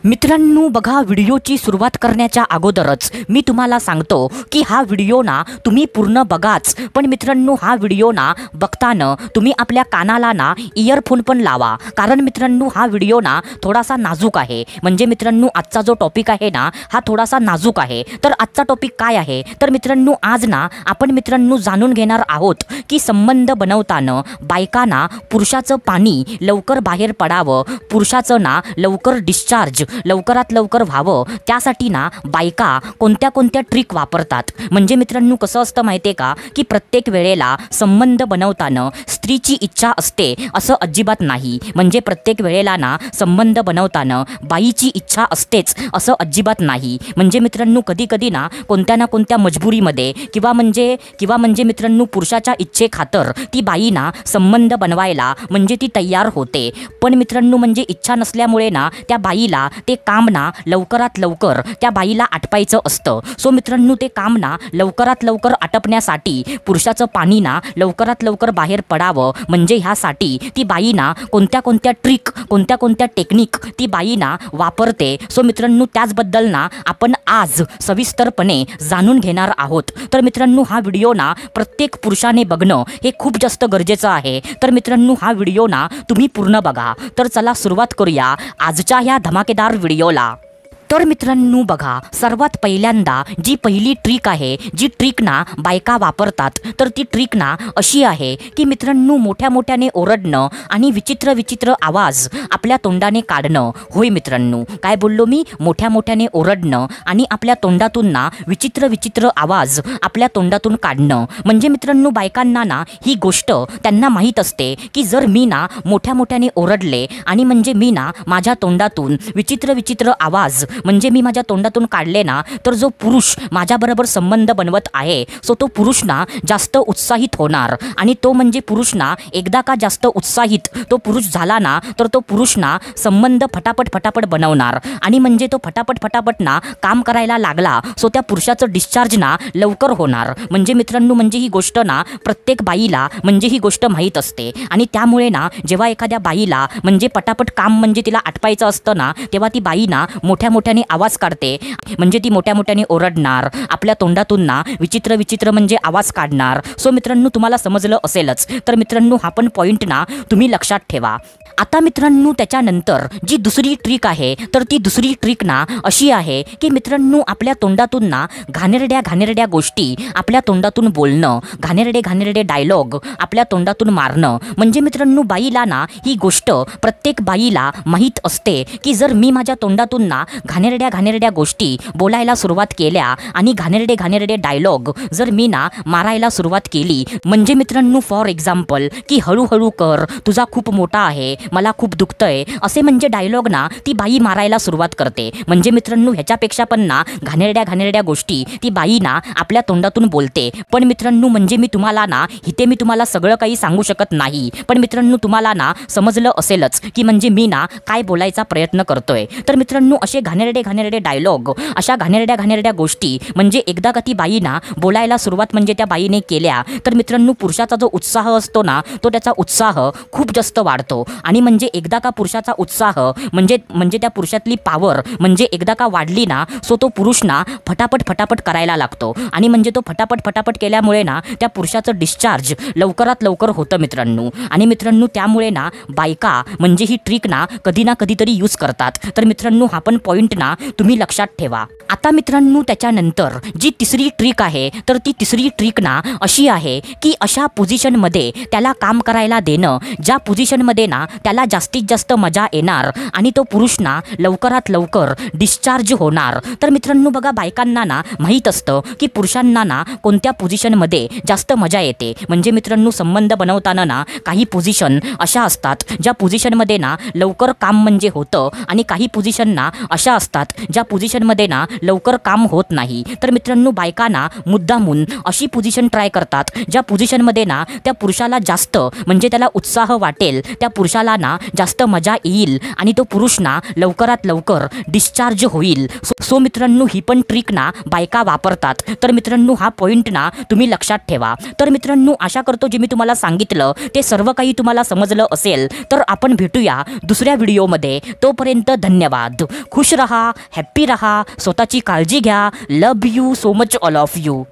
मित्रांनो बघा, व्हिडिओची सुरुवात करण्याच्या अगोदरच मी तुम्हाला सांगतो की हा व्हिडिओ ना तुम्ही पूर्ण बघाच, पण मित्रांनो हा व्हिडिओ ना बघताना तुम्ही आपल्या कानाला ना इयरफोन पण लावा, कारण मित्रांनो हा व्हिडिओ ना थोडासा नाजूक आहे। म्हणजे मित्रांनो आजचा जो टॉपिक आहे ना हा थोडासा नाजूक आहे। तर आजचा टॉपिक काय आहे तर मित्रांनो आज ना आपण मित्रांनो जाणून घेणार आहोत की संबंध बनवताना बायकांना पुरुषाचं पाणी लवकर बाहेर पडावं, पुरुषाचं ना लवकर डिस्चार्ज लवकरात लवकर व्हावं, त्यासाठी ना बायका कोणत्या कोणत्या ट्रिक वापरतात। म्हणजे मित्रांनो कसं असतं माहिती आहे का की प्रत्येक वेळेला संबंध बनवताना स्त्रीची इच्छा असते असं अजिबात नाही। म्हणजे प्रत्येक वेळेला ना संबंध बनवताना बाईची इच्छा असतेच असं अजिबात नाही। म्हणजे मित्रांनो कधी कधी ना कोणत्या मजबुरीमध्ये किंवा म्हणजे मित्रांनो पुरुषाच्या इच्छेखातर ती बाई ना संबंध बनवायला म्हणजे ती तयार होते, पण मित्रांनो म्हणजे इच्छा नसल्यामुळे ना त्या बाईला ते काम ना लवकरात लवकर त्या बाईला आटपायचं असतं। सो मित्रांनो ते काम ना लवकरात लवकर आटपण्यासाठी पुरुषाचं पाणी ना लवकरात लवकर बाहेर पडावं, म्हणजे ह्यासाठी ती बाई ना कोणत्या ट्रिक कोणत्या टेक्निक ती बाई ना वापरते। सो मित्रांनो त्याचबद्दल ना आपण आज सविस्तरपणे जाणून घेणार आहोत। तर मित्रांनो हा व्हिडिओ ना प्रत्येक पुरुषाने बघणं हे खूप जास्त गरजेचं आहे। तर मित्रांनो हा व्हिडिओ ना तुम्ही पूर्ण बघा। तर चला सुरुवात करूया आजच्या ह्या धमाकेदार व्हिडिओला। तर मित्रांनो बघा, सर्वात पहिल्यांदा जी पहिली ट्रिक आहे, जी ट्रिक ना बायका वापरतात, तर ती ट्रिक ना अशी आहे की मित्रांनो मोठ्याने ओरडणं आणि विचित्र आवाज आपल्या तोंडाने काढणं। होय मित्रांनो, काय बोललो मी? मोठ्याने ओरडणं आणि आपल्या तोंडातून ना विचित्र आवाज आपल्या तोंडातून काढणं। म्हणजे मित्रांनो बायकांना ना ही गोष्ट त्यांना माहीत असते की जर मी ना मोठ्याने ओरडले आणि म्हणजे मी ना माझ्या तोंडातून विचित्र आवाज म्हणजे मी माझ्या तोंडातून काढले ना, तर जो पुरुष माझ्याबरोबर संबंध बनवत आहे सो तो पुरुष ना जास्त उत्साहित होणार, आणि तो म्हणजे पुरुष ना एकदा का जास्त उत्साहित तो पुरुष झाला ना, तर तो पुरुष ना संबंध फटाफट बनवणार, आणि म्हणजे तो फटाफट ना काम करायला लागला सो त्या पुरुषाचं डिस्चार्ज ना लवकर होणार। म्हणजे मित्रांनो म्हणजे ही गोष्ट ना प्रत्येक बाईला म्हणजे ही गोष्ट माहीत असते, आणि त्यामुळे ना जेव्हा एखाद्या बाईला म्हणजे पटापट काम म्हणजे तिला आटपायचं असतं ना, तेव्हा ती बाई ना मोठ्याने आवाज काढते। म्हणजे ती मोठ्याने ओरडणार, आपल्या तोंडातून ना विचित्र म्हणजे आवाज काढणार। सो मित्रांनो तुम्हाला समजलं असेलच। तर मित्रांनो हा पण पॉइंट ना तुम्ही लक्षात ठेवा। आता मित्रांनो त्याच्यानंतर जी दुसरी ट्रिक आहे, तर ती दुसरी ट्रिक ना अशी आहे की मित्रांनो आपल्या तोंडातून ना घाणेरड्या गोष्टी आपल्या तोंडातून बोलणं, घाणेरडे डायलॉग आपल्या तोंडातून मारणं। म्हणजे मित्रांनो बाईला ना ही गोष्ट प्रत्येक बाईला माहीत असते की जर मी माझ्या तोंडातून ना घाणेरड्या गोष्टी बोलायला सुरुवात केल्या आणि घाणेरडे डायलॉग जर मी ना मारायला सुरुवात केली, म्हणजे मित्रांनो फॉर एक्झाम्पल की हळूहळू कर, तुझा खूप मोठा आहे, मला खूप दुखतंय, असे म्हणजे डायलॉग ना ती बाई मारायला सुरुवात करते। म्हणजे मित्रांनो ह्याच्यापेक्षा पण ना घाणेरड्या गोष्टी ती बाई ना आपल्या तोंडातून बोलते। पण मित्रांनो म्हणजे मी तुम्हाला सगळं काही सांगू शकत नाही, पण मित्रांनो तुम्हाला ना समजलं असेलच की म्हणजे मी ना काय बोलायचा प्रयत्न करतोय। तर मित्रांनो असे घाणेरडे डायलॉग, अशा घाणेरड्या गोष्टी म्हणजे एकदा का ती बाई ना बोलायला सुरुवात म्हणजे त्या बाईने केल्या, तर मित्रांनो पुरुषाचा जो उत्साह असतो ना तो त्याचा उत्साह खूप जास्त वाढतो, आणि म्हणजे एकदा का पुरुषाचा उत्साह म्हणजे त्या पुरुषातली पॉवर म्हणजे एकदा का वाढली ना सो तो पुरुष ना फटाफट करायला लागतो, आणि म्हणजे तो फटाफट केल्यामुळे ना त्या पुरुषाचं डिस्चार्ज लवकरात लवकर होतं मित्रांनो। आणि मित्रांनो त्यामुळे ना बायका म्हणजे ही ट्रिक ना कधीतरी यूज करतात। तर मित्रांनो हा पण पॉइंट ना तुम्ही लक्षात ठेवा। आता मित्रांनो त्याच्यानंतर जी तिसरी ट्रिक आहे, तर ती तिसरी ट्रिक ना अशी आहे की अशा पोझिशनमध्ये त्याला काम करायला देणं ज्या पोझिशनमध्ये ना त्याला जास्तीत जास्त मजा येणार आणि तो पुरुष ना लवकरात लवकर डिस्चार्ज होणार। तर मित्रांनो बघा बायकांना ना माहीत असतं की पुरुषांना ना कोणत्या पोझिशनमध्ये जास्त मजा येते। म्हणजे मित्रांनो संबंध बनवताना ना काही पोझिशन अशा असतात ज्या पोझिशनमध्ये ना लवकर काम म्हणजे होतं, आणि काही पोझिशन ना अशा असतात ज्या पोझिशनमध्ये ना लवकर काम होत नाही। तर मित्रांनो बायकांना मुद्दामून अशी पोझिशन ट्राय करतात ज्या पोझिशनमध्ये ना त्या पुरुषाला जास्त म्हणजे त्याला उत्साह वाटेल, त्या पुरुषाला ना जास्त मजा येईल, आणि तो पुरुष ना लवकरात लवकर डिस्चार्ज होईल। सो मित्रांनो ही पण ट्रिक ना बायका वापरतात, तर मित्रांनो हा पॉईंट ना तुम्ही लक्षात ठेवा. तर मित्रांनो आशा करतो जे मी तुम्हाला सांगितलं ते सर्व काही तुम्हाला समजलं असेल. तर आपण भेटूया दुसऱ्या व्हिडिओमध्ये. तोपर्यंत धन्यवाद. खुश रहा, हॅप्पी रहा, स्वतःची काळजी घ्या. Love you so much all of you.